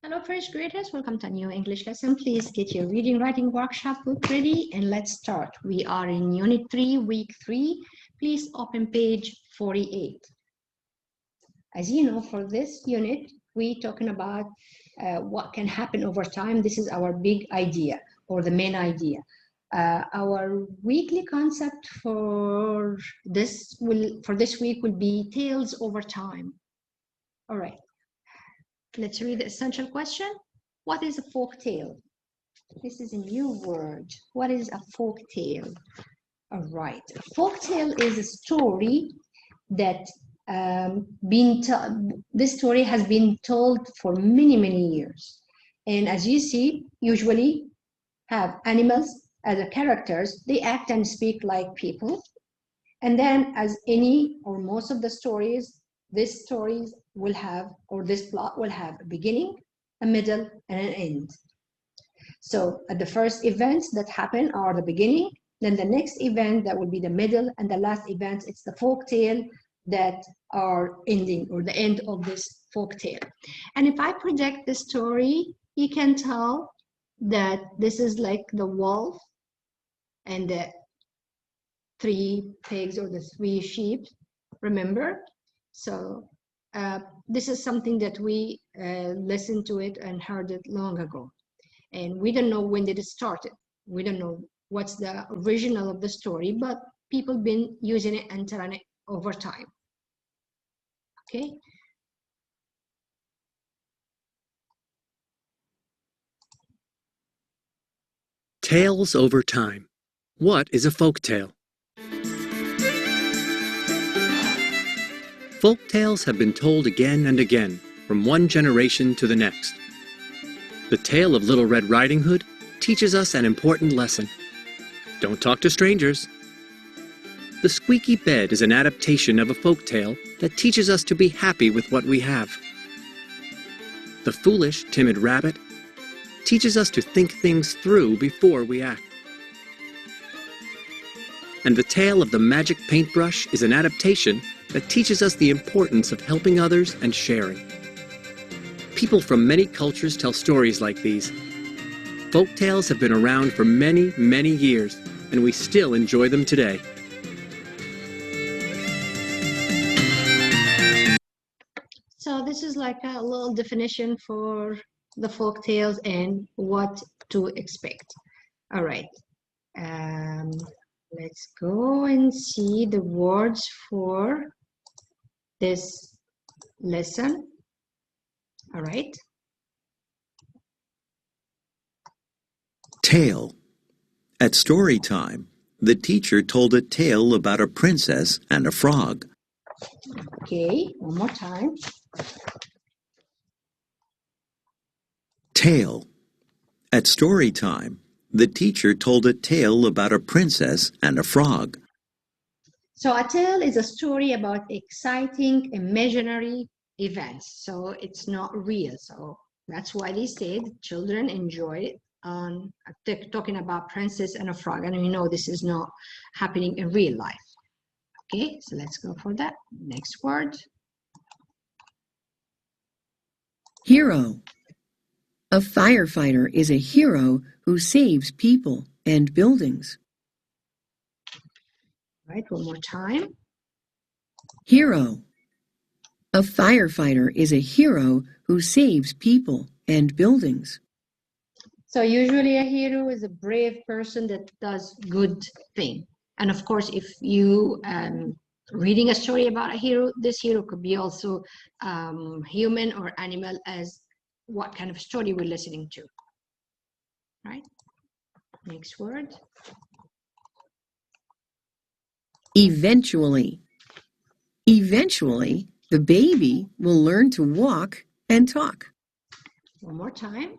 Hello, first graders. Welcome to a new English lesson. Please get your reading writing workshop book ready and let's start. We are in Unit 3, Week 3. Please open page 48. As you know, for this unit, we're talking about what can happen over time. This is our big idea or the main idea. Our weekly concept for this week will be tales over time. All right. Let's read the essential question. What is a folk tale? This is a new word. What is a folk tale? All right. A folk tale is a story that this story has been told for many, many years. And as you see, usually have animals as the characters. They act and speak like people. And then as any or most of the stories, these stories will have, or this plot will have a beginning, a middle, and an end. So at the first events that happen are the beginning, then the next event that will be the middle, and the last event, it's the folk tale that are ending, or the end of this folk tale. And if I project the story, you can tell that this is like the wolf and the 3 pigs or the 3 sheep, remember? So this is something that we listened to it and heard it long ago. And we don't know when did it started. We don't know what's the original of the story, but people been using it and telling it over time. Okay. Tales over time. What is a folk tale? Folk tales have been told again and again, from one generation to the next. The tale of Little Red Riding Hood teaches us an important lesson. Don't talk to strangers. The Squeaky Bed is an adaptation of a folk tale that teaches us to be happy with what we have. The Foolish Timid Rabbit teaches us to think things through before we act. And the tale of the Magic Paintbrush is an adaptation that teaches us the importance of helping others and sharing. People from many cultures tell stories like these. Folk tales have been around for many, many years, and we still enjoy them today. So this is like a little definition for the folk tales and what to expect. All right. Let's go and see the words for this lesson. All right. Tale. At story time, the teacher told a tale about a princess and a frog. Okay, one more time. Tale. At story time, the teacher told a tale about a princess and a frog. So a tale is a story about exciting imaginary events. So it's not real. So that's why they said children enjoy it on talking about princess and a frog. And we know this is not happening in real life. Okay, so let's go for that. Next word. Hero. A firefighter is a hero who saves people and buildings. All right, one more time. Hero. A firefighter is a hero who saves people and buildings. So usually a hero is a brave person that does good thing. And of course, if you reading a story about a hero, this hero could be also human or animal, as what kind of story we're listening to. Right? Next word. Eventually. Eventually, the baby will learn to walk and talk. One more time.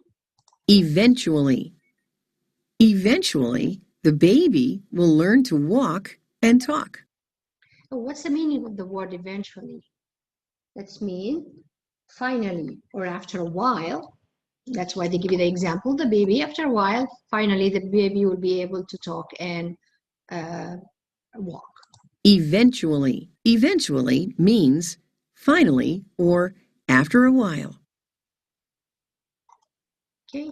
Eventually. Eventually, the baby will learn to walk and talk. Oh, what's the meaning of the word eventually? That's mean finally or after a while. That's why they give you the example. The baby, after a while, finally the baby will be able to talk and walk. Eventually. Eventually means finally or after a while. Okay.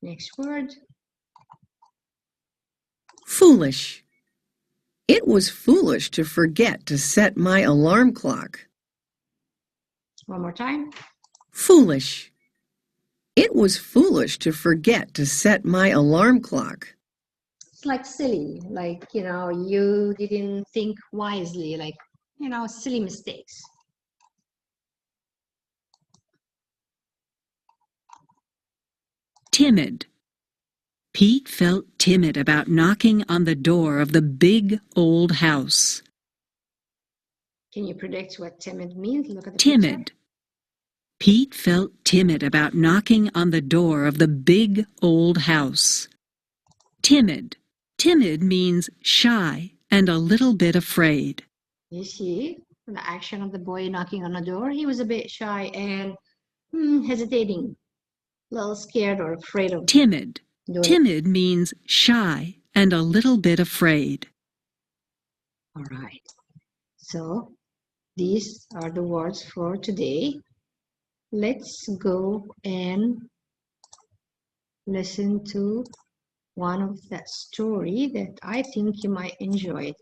Next word. Foolish. It was foolish to forget to set my alarm clock. One more time. Foolish. It was foolish to forget to set my alarm clock. It's like silly, like, you didn't think wisely, like, silly mistakes. Timid. Pete felt timid about knocking on the door of the big old house. Can you predict what timid means? Look at the Timid. picture. Pete felt timid about knocking on the door of the big old house. Timid. Timid means shy and a little bit afraid. You see the action of the boy knocking on the door. He was a bit shy and hesitating, a little scared or afraid of Timid. doing it. Timid means shy and a little bit afraid. All right. So these are the words for today. Let's go and listen to one of that story that I think you might enjoy it.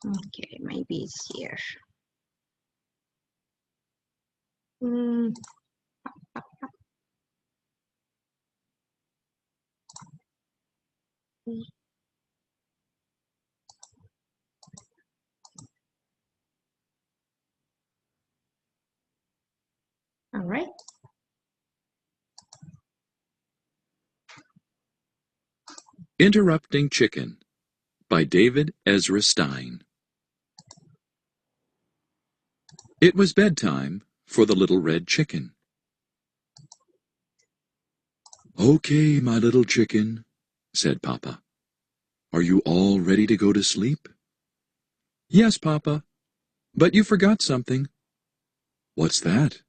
Okay, maybe it's here. All right. Interrupting Chicken by David Ezra Stein. It was bedtime for the little red chicken. "Okay, my little chicken," said Papa. "Are you all ready to go to sleep?" "Yes, Papa, but you forgot something." "What's that?"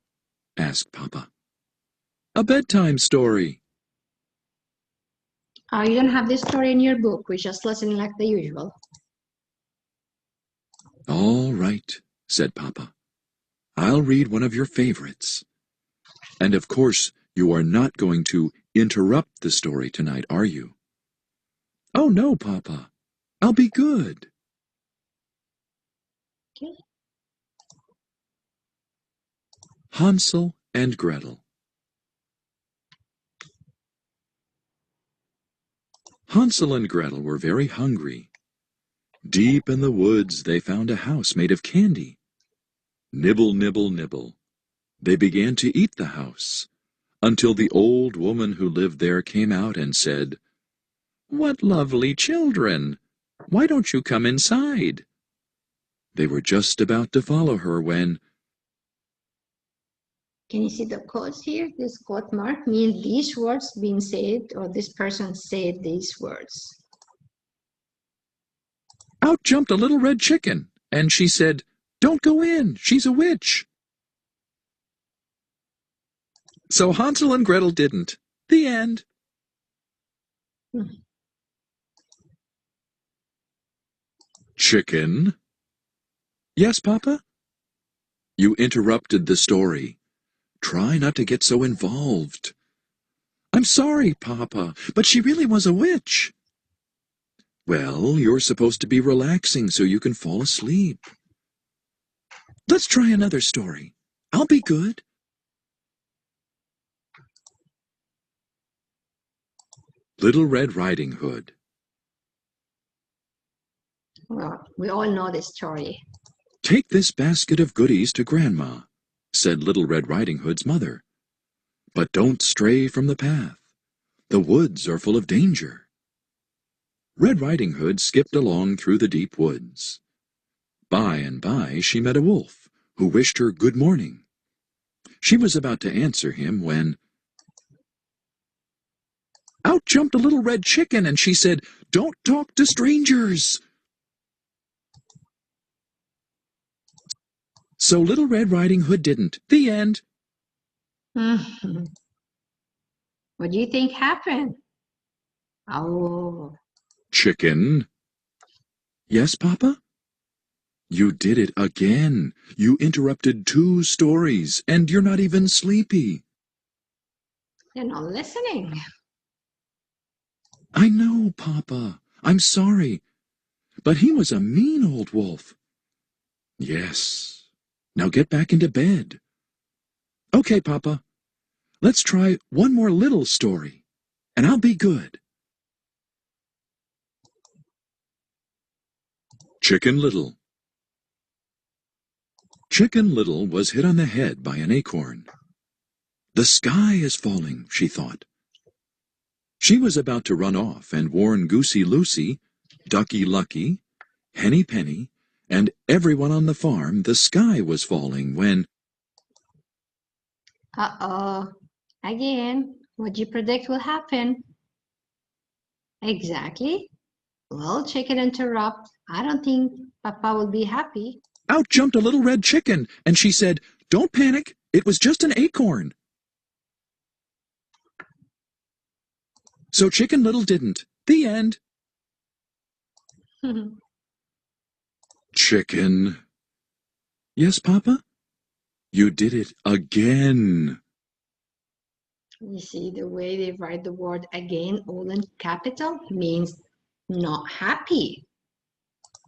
asked Papa. "A bedtime story." You don't have this story in your book. We're just listening like the usual. "All right," said Papa. "I'll read one of your favorites. And of course, you are not going to interrupt the story tonight, are you?" "Oh, no, Papa. I'll be good." Okay. Hansel and Gretel. Hansel and Gretel were very hungry. Deep in the woods they found a house made of candy. Nibble, nibble, nibble. They began to eat the house, until the old woman who lived there came out and said, "What lovely children! Why don't you come inside?" They were just about to follow her when... Can you see the quotes here? This quote mark means these words being said, or this person said these words. Out jumped a little red chicken, and she said, "Don't go in, she's a witch." So Hansel and Gretel didn't. The end. Chicken? Yes, Papa? You interrupted the story. Try not to get so involved. I'm sorry, Papa, but she really was a witch. Well, you're supposed to be relaxing so you can fall asleep. Let's try another story. I'll be good. Little Red Riding Hood. Well, we all know this story. Take this basket of goodies to Grandma, said Little Red Riding Hood's mother. But don't stray from the path. The woods are full of danger. Red Riding Hood skipped along through the deep woods. By and by she met a wolf, who wished her good morning. She was about to answer him when... Out jumped a little red chicken, and she said, "Don't talk to strangers." So Little Red Riding Hood didn't. The end. What do you think happened? Oh. Chicken. Yes, Papa? You did it again. You interrupted 2 stories, and you're not even sleepy. You're not listening. I know, Papa. I'm sorry. But he was a mean old wolf. Yes. Now get back into bed. Okay, Papa. Let's try one more little story, and I'll be good. Chicken Little. Chicken Little was hit on the head by an acorn. The sky is falling, she thought. She was about to run off and warn Goosey Lucy, Ducky Lucky, Henny Penny, and everyone on the farm the sky was falling when... Uh-oh. Again, what do you predict will happen? Exactly. Well, chicken interrupt. I don't think Papa will be happy. Out jumped a little red chicken, and she said, "Don't panic, it was just an acorn." So Chicken Little didn't. The end. Chicken. Yes, Papa? You did it again. You see, the way they write the word again, all in capital, means not happy.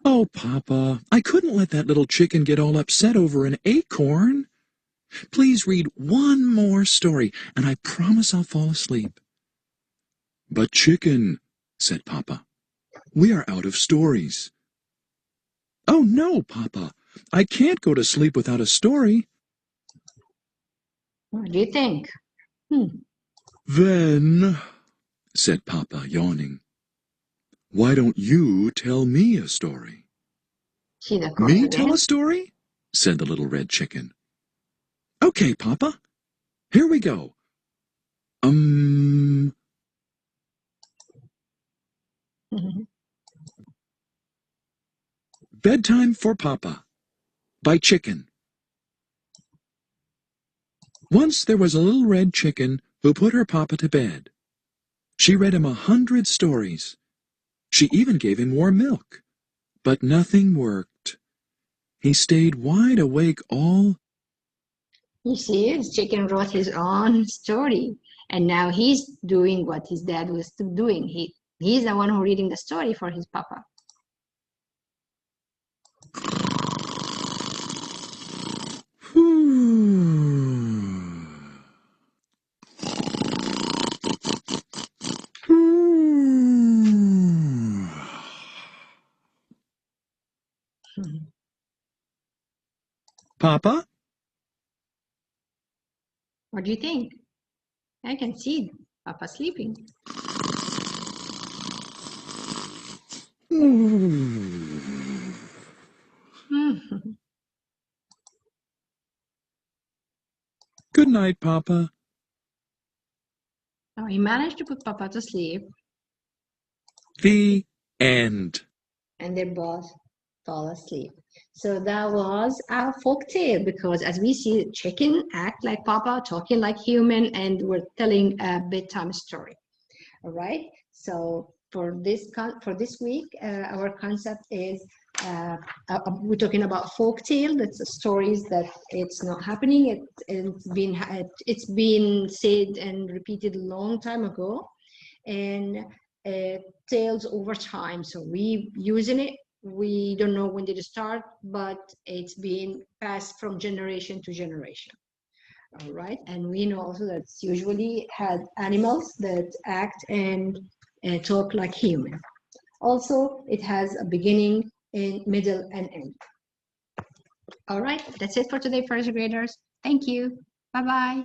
Oh, Papa, I couldn't let that little chicken get all upset over an acorn. Please read one more story, and I promise I'll fall asleep. But Chicken, said Papa, we are out of stories. Oh, no, Papa, I can't go to sleep without a story. What do you think? Then, said Papa, yawning, why don't you tell me a story? See the Me tell a confidence? story? Said the little red chicken. Okay, Papa, here we go. Bedtime for Papa by Chicken. Once there was a little red chicken who put her papa to bed. She read him 100 stories. She even gave him warm milk. But nothing worked. He stayed wide awake all... You see, his chicken wrote his own story, and now he's doing what his dad was doing. He's the one who reading the story for his papa. Papa? What do you think? I can see Papa sleeping. Good night, Papa. Oh, he managed to put Papa to sleep, The end. and they both fall asleep. So that was our folk tale, because as we see, chicken act like Papa, talking like human, and we're telling a bedtime story. All right. So for this week, our concept is we're talking about folk tale. That's stories that it's not happening. It's been said and repeated a long time ago, and tales over time. So we using it. We don't know when did it start, but it's been passed from generation to generation. All right, and we know also that it's usually had animals that act and talk like human. Also, it has a beginning, and middle, and end. All right, that's it for today, first graders. Thank you. Bye-bye.